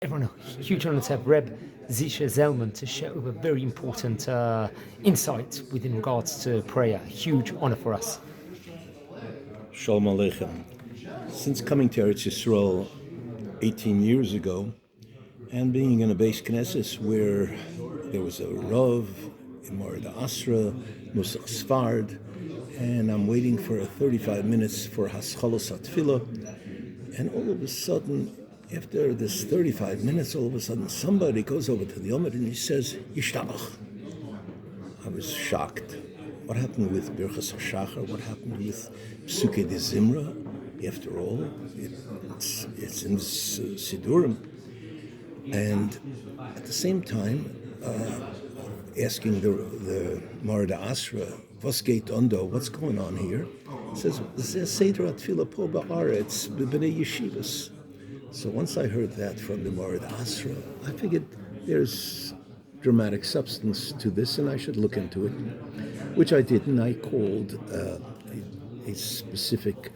Everyone, a huge honor to have Rabbi Zishe Zelman to share a very important insight within regards to prayer. A huge honor for us. Shalom Aleichem. Since coming to Eretz Yisrael 18 years ago and being in a Beis Knesset where there was a Rav, Imar Asra, Musach Sfard, and I'm waiting for 35 minutes for Haschalos HaTfilah, and all of a sudden, after this 35 minutes, all of a sudden somebody goes over to the Omer and he says, Yishtabach. I was shocked. What happened with Birkhat Hashachar? What happened with Psukei de Zimra? After all, it's in Sidurim. And at the same time, asking the Marda Asra, was geht ondo, what's going on here? He says, Seder Atfila po ba'aretz b'bnei yeshivas. So once I heard that from the Marda Asra, I figured there's dramatic substance to this and I should look into it, which I did, and I called a specific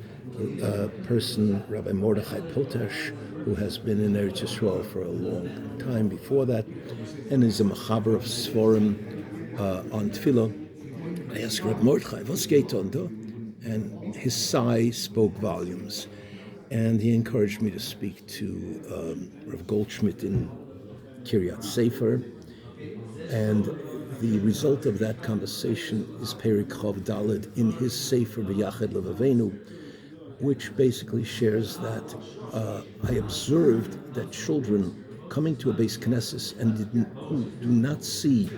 person, Rabbi Mordechai Potash, who has been in Eretz Yisrael for a long time before that, and is a mechaber of Sforim on Tefillah. I asked Rabbi Mordechai, "What's geht on do?" And his sigh spoke volumes, and he encouraged me to speak to Rav Goldschmidt in Kiryat Sefer, and the result of that conversation is Perik Chav Daled in his Sefer B'Yachad Levavenu, which basically shares that I observed that children coming to a Beis Knesset and who do not see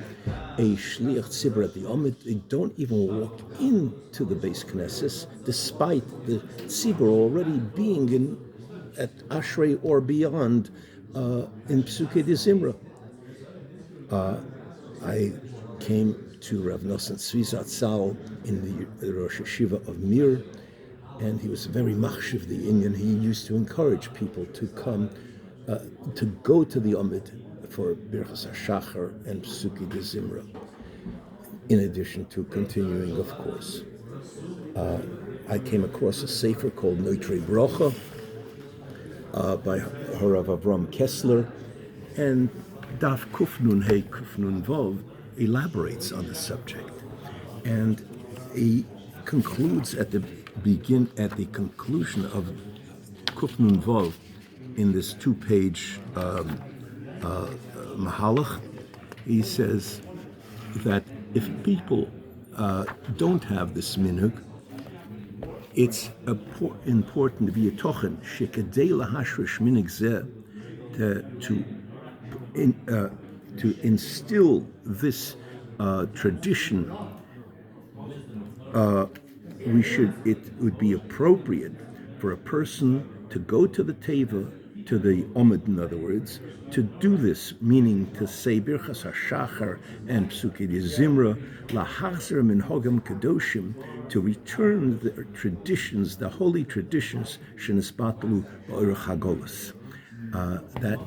a Shliach Tzibur at the Omid, they don't even walk into the Beis Knesset, despite the Tzibur already being at Ashrei or beyond in Psukei de Zimra. I came to Rav Nosson Tzvi Zatzal in the Rosh Yeshiva of Mir, and he was very machshiv the Inyan. He used to encourage people to come, to go to the Omid for Birkhat Hashachar and Psukei de Zimra, in addition to continuing, of course. I came across a sefer called Noitrei Bracha by Harav Avram Kessler, and Daf Kufnun Hey Kufnun Vov elaborates on the subject, and he concludes at the conclusion of Kufnun Vov in this two-page Mahalach. He says that if people don't have this minhag, it's important to be a tochen shekadei lahashrish minhag zeh, to instill this tradition. It would be appropriate for a person to go to the teva, to the omid, in other words, to do this, meaning to say Birchas Hashachar and Psukei de Zimra, lahachzer min hogam kadoshim, to return the traditions, the holy traditions, shenisbatlu ba'orach hagolos. That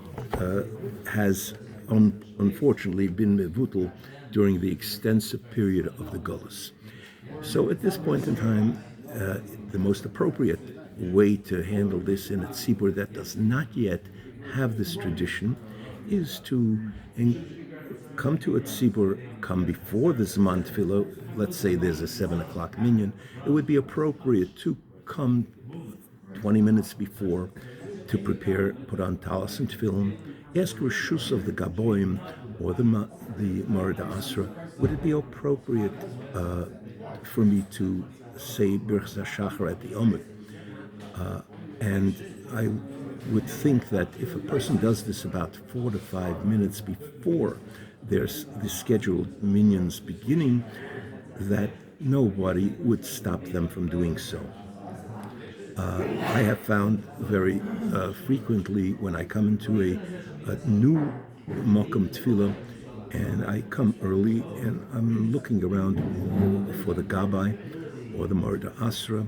has unfortunately been mevutal during the extensive period of the Golus. So at this point in time, the most appropriate way to handle this in a tzibur that does not yet have this tradition is to come to a tzibur, come before the Zman Tefillah. Let's say there's a 7 o'clock minyan. It would be appropriate to come 20 minutes before to prepare, put on talis and tefillin, ask Rishus of the Gaboim or the Marda Asra, would it be appropriate for me to say Birchas Hashachar at the Omid? And I would think that if a person does this about 4 to 5 minutes before there's the scheduled minyans beginning, that nobody would stop them from doing so. I have found very frequently when I come into a new Mokum Tefillah, and I come early and I'm looking around for the Gabbai or the Marda Asra,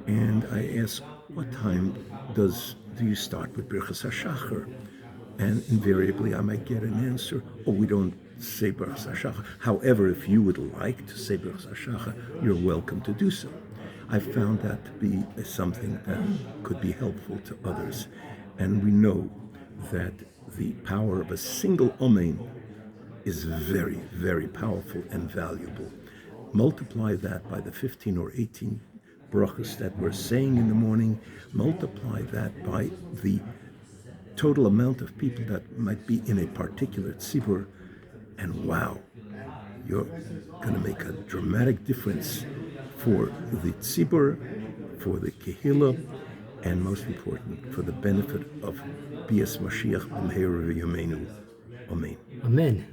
and I ask, what time do you start with Birchas Hashachar? And invariably I might get an answer, oh, we don't say Birchas Hashachar. However, if you would like to say Birchas Hashachar, you're welcome to do so. I found that to be something that could be helpful to others. And we know that the power of a single Amen is very, very powerful and valuable. Multiply that by the 15 or 18 brachos that we're saying in the morning. Multiply that by the total amount of people that might be in a particular tzibur, and wow, you're going to make a dramatic difference for the tzibur, for the kehillah, and most important, for the benefit of Bias Mashiach B'mheira V'Yameinu. Amen. Amen.